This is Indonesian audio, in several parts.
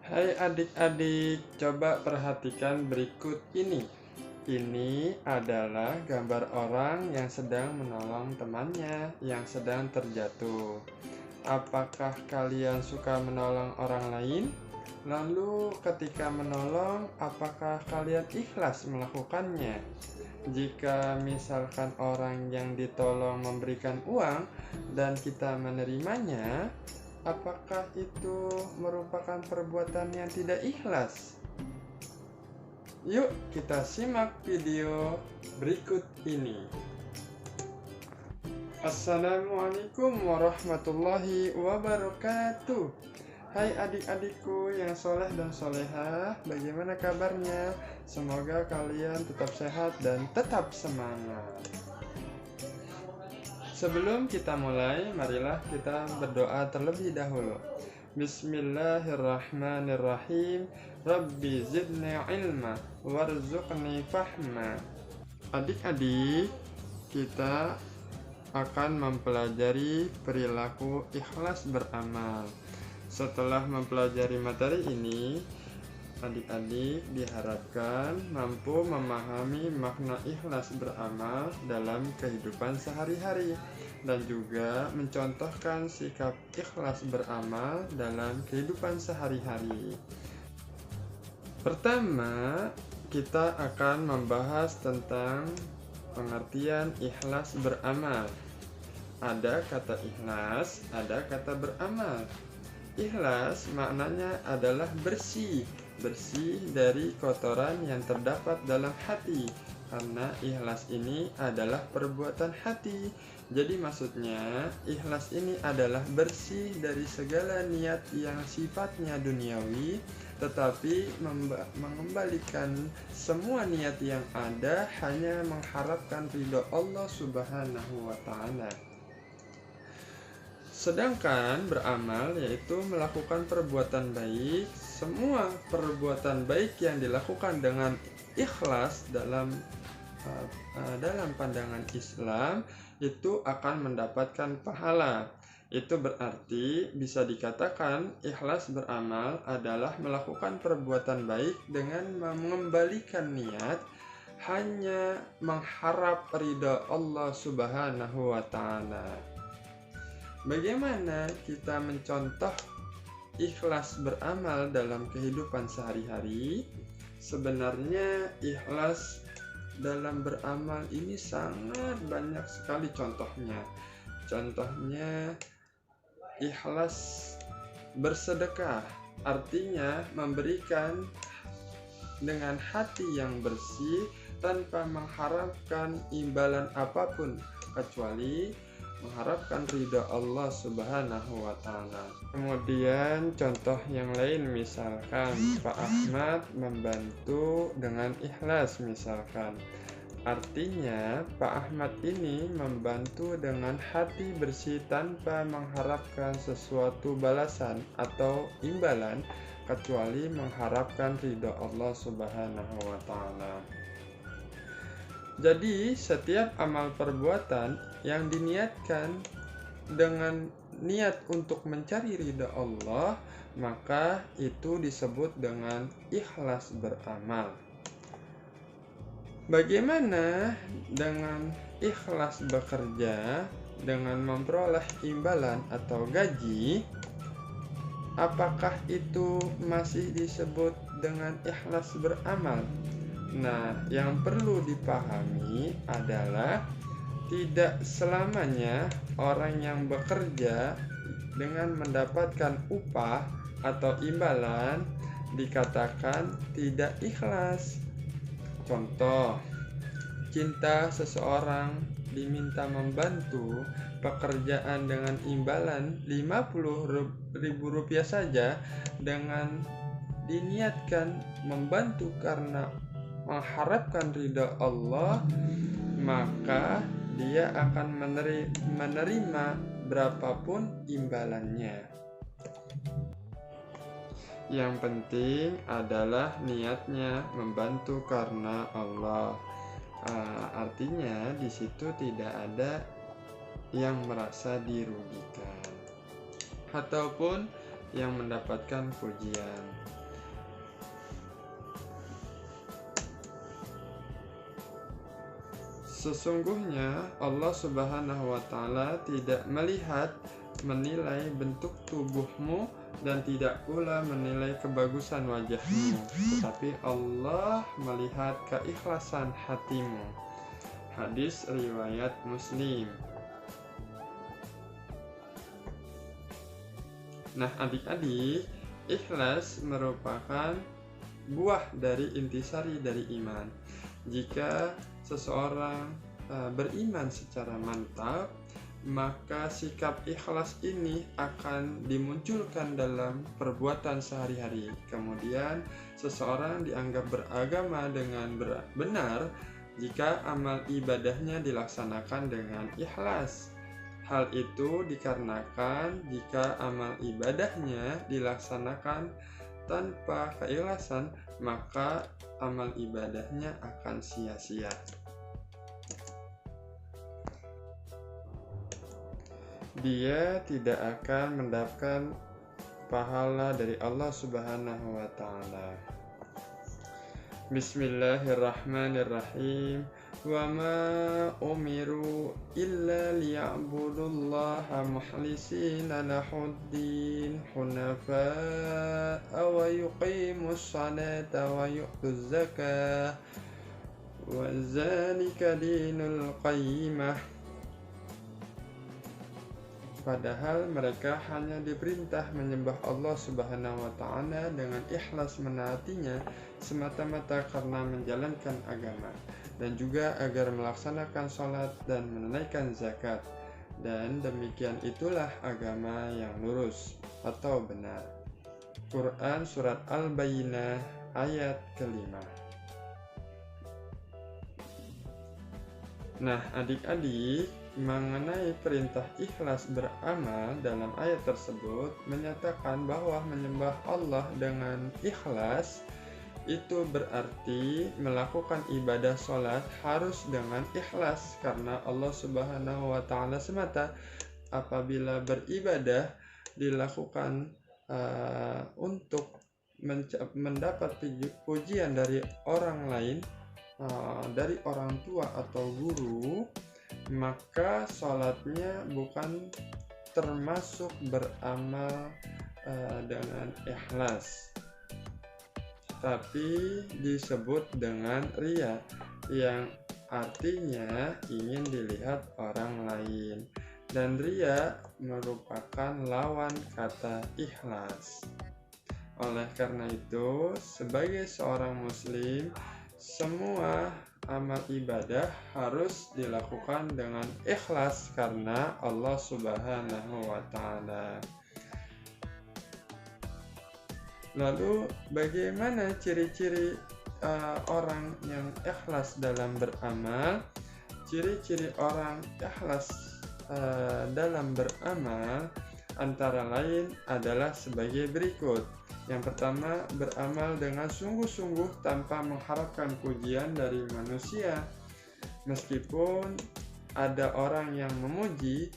Hai adik-adik, coba perhatikan berikut ini. Ini adalah gambar orang yang sedang menolong temannya yang sedang terjatuh. Apakah kalian suka menolong orang lain? Lalu ketika menolong, apakah kalian ikhlas melakukannya? Jika misalkan orang yang ditolong memberikan uang dan kita menerimanya, apakah itu merupakan perbuatan yang tidak ikhlas? Yuk kita simak video berikut ini. Assalamualaikum warahmatullahi wabarakatuh. Hai adik-adikku yang soleh dan solehah, bagaimana kabarnya? Semoga kalian tetap sehat dan tetap semangat. Sebelum kita mulai, marilah kita berdoa terlebih dahulu. Bismillahirrahmanirrahim. Rabbi zidni ilma warzuqni fahma. Adik-adik, kita akan mempelajari perilaku ikhlas beramal. Setelah mempelajari materi ini, adik-adik diharapkan mampu memahami makna ikhlas beramal dalam kehidupan sehari-hari dan juga mencontohkan sikap ikhlas beramal dalam kehidupan sehari-hari. Pertama, kita akan membahas tentang pengertian ikhlas beramal. Ada kata ikhlas, ada kata beramal. Ikhlas maknanya adalah bersih dari kotoran yang terdapat dalam hati, karena ikhlas ini adalah perbuatan hati. Jadi maksudnya ikhlas ini adalah bersih dari segala niat yang sifatnya duniawi, tetapi mengembalikan semua niat yang ada hanya mengharapkan ridho Allah Subhanahu wa Ta'ala. Sedangkan beramal yaitu melakukan perbuatan baik. Semua perbuatan baik yang dilakukan dengan ikhlas dalam pandangan Islam itu akan mendapatkan pahala. Itu berarti bisa dikatakan ikhlas beramal adalah melakukan perbuatan baik dengan mengembalikan niat hanya mengharap ridha Allah Subhanahu wa Ta'ala. Bagaimana kita mencontoh ikhlas beramal dalam kehidupan sehari-hari? Sebenarnya ikhlas dalam beramal ini sangat banyak sekali contohnya. Contohnya ikhlas bersedekah, artinya memberikan dengan hati yang bersih tanpa mengharapkan imbalan apapun kecuali mengharapkan ridha Allah Subhanahu wa Ta'ala. Kemudian contoh yang lain, misalkan Pak Ahmad membantu dengan ikhlas misalkan. Artinya Pak Ahmad ini membantu dengan hati bersih tanpa mengharapkan sesuatu balasan atau imbalan kecuali mengharapkan ridha Allah Subhanahu wa Ta'ala. Jadi setiap amal perbuatan yang diniatkan dengan niat untuk mencari ridha Allah, maka itu disebut dengan ikhlas beramal. Bagaimana dengan ikhlas bekerja dengan memperoleh imbalan atau gaji? Apakah itu masih disebut dengan ikhlas beramal? Nah, yang perlu dipahami adalah tidak selamanya orang yang bekerja dengan mendapatkan upah atau imbalan dikatakan tidak ikhlas. Contoh, cinta seseorang diminta membantu pekerjaan dengan imbalan Rp50.000 saja dengan diniatkan membantu karena mengharapkan ridha Allah, maka dia akan menerima berapapun imbalannya. Yang penting adalah niatnya membantu karena Allah. Artinya di situ tidak ada yang merasa dirugikan ataupun yang mendapatkan pujian. Sesungguhnya Allah Subhanahu wa Ta'ala tidak menilai bentuk tubuhmu dan tidak pula menilai kebagusan wajahmu, tetapi Allah melihat keikhlasan hatimu. Hadis riwayat Muslim. Nah, adik-adik, ikhlas merupakan buah dari intisari dari iman. Jika seseorang beriman secara mantap, maka sikap ikhlas ini akan dimunculkan dalam perbuatan sehari-hari. Kemudian seseorang dianggap beragama dengan benar jika amal ibadahnya dilaksanakan dengan ikhlas. Hal itu dikarenakan jika amal ibadahnya dilaksanakan tanpa keikhlasan, maka amal ibadahnya akan sia-sia. Dia tidak akan mendapatkan pahala dari Allah Subhanahu wa Ta'ala. Bismillahirrahmanirrahim. Wa ma umiru illa liya'budullaha mukhlisina lahuddin hunafa'a wa yuqimus salata wa yu'tuz zakah wa zalika dinul qayyimah. Padahal mereka hanya diperintah menyembah Allah Subhanahu wa Ta'ala dengan ikhlas menaatinya semata-mata karena menjalankan agama, dan juga agar melaksanakan sholat dan menunaikan zakat, dan demikian itulah agama yang lurus atau benar. Quran Surat Al-Bayyinah ayat kelima. Nah, adik-adik, mengenai perintah ikhlas beramal dalam ayat tersebut menyatakan bahwa menyembah Allah dengan ikhlas itu berarti melakukan ibadah sholat harus dengan ikhlas karena Allah Subhanahu wa Ta'ala semata. Apabila beribadah dilakukan untuk mendapat pujian dari orang lain, dari orang tua atau guru, maka sholatnya bukan termasuk beramal dengan ikhlas, tapi disebut dengan riya, yang artinya ingin dilihat orang lain, dan riya merupakan lawan kata ikhlas. Oleh karena itu, sebagai seorang muslim, semua amal ibadah harus dilakukan dengan ikhlas karena Allah Subhanahu wa Ta'ala. Lalu bagaimana ciri-ciri orang yang ikhlas dalam beramal? Ciri-ciri orang ikhlas dalam beramal antara lain adalah sebagai berikut. Yang pertama, beramal dengan sungguh-sungguh tanpa mengharapkan pujian dari manusia. Meskipun ada orang yang memuji,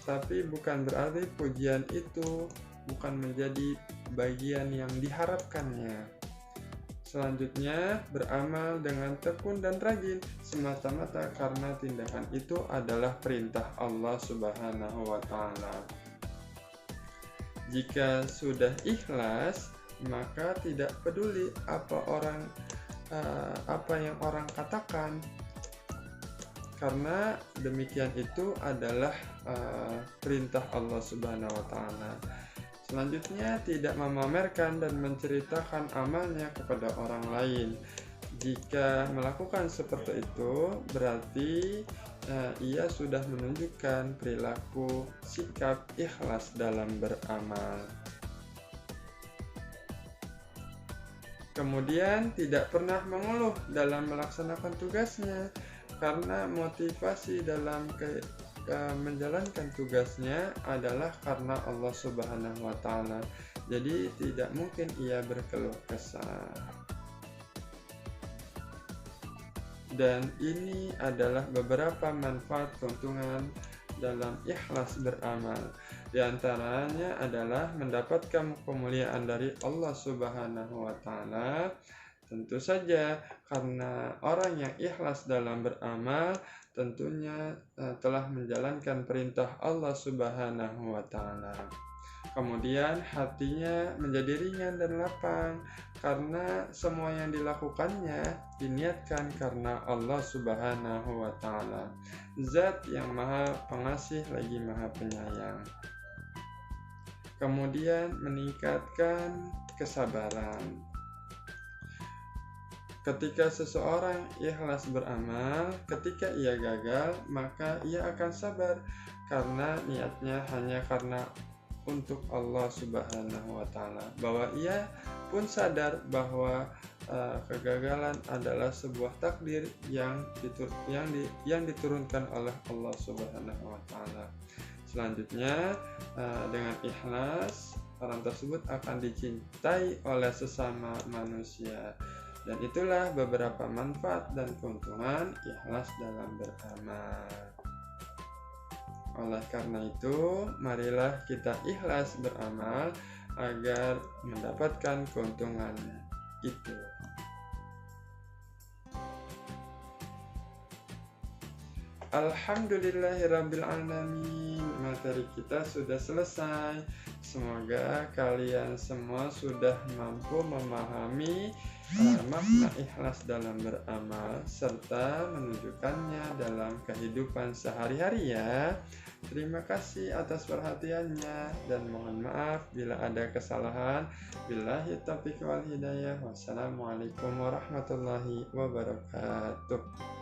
tapi bukan berarti pujian itu bukan menjadi bagian yang diharapkannya. Selanjutnya, beramal dengan tekun dan rajin semata-mata karena tindakan itu adalah perintah Allah Subhanahu wa Ta'ala. Jika sudah ikhlas, maka tidak peduli apa yang orang katakan, karena demikian itu adalah perintah Allah Subhanahu wa Ta'ala. Selanjutnya, tidak memamerkan dan menceritakan amalnya kepada orang lain. Jika melakukan seperti itu, berarti ia sudah menunjukkan perilaku sikap ikhlas dalam beramal. Kemudian, tidak pernah mengeluh dalam melaksanakan tugasnya, karena motivasi dalam menjalankan tugasnya adalah karena Allah Subhanahu wa Ta'ala. Jadi tidak mungkin ia berkeluh kesah. Dan ini adalah beberapa manfaat keuntungan dalam ikhlas beramal. Di antaranya adalah mendapatkan kemuliaan dari Allah Subhanahu wa Ta'ala, Tentu saja karena orang yang ikhlas dalam beramal tentunya telah menjalankan perintah Allah Subhanahu wa taala. Kemudian hatinya menjadi ringan dan lapang karena semua yang dilakukannya diniatkan karena Allah Subhanahu wa taala, Zat yang Maha Pengasih lagi Maha Penyayang. Kemudian meningkatkan kesabaran. Ketika seseorang ikhlas beramal, ketika ia gagal, maka ia akan sabar karena niatnya hanya karena untuk Allah Subhanahu wa taala. Bahwa ia pun sadar bahwa kegagalan adalah sebuah takdir yang diturunkan oleh Allah Subhanahu wa taala. Selanjutnya, dengan ikhlas, orang tersebut akan dicintai oleh sesama manusia. Dan itulah beberapa manfaat dan keuntungan ikhlas dalam beramal. Oleh karena itu, marilah kita ikhlas beramal agar mendapatkan keuntungan itu. Alhamdulillahirrabbilalamin. Materi kita sudah selesai. Semoga kalian semua sudah mampu memahami makna ikhlas dalam beramal serta menunjukkannya dalam kehidupan sehari-hari ya. Terima kasih atas perhatiannya dan mohon maaf bila ada kesalahan. Billahi taufiq wal hidayah. Wassalamualaikum warahmatullahi wabarakatuh.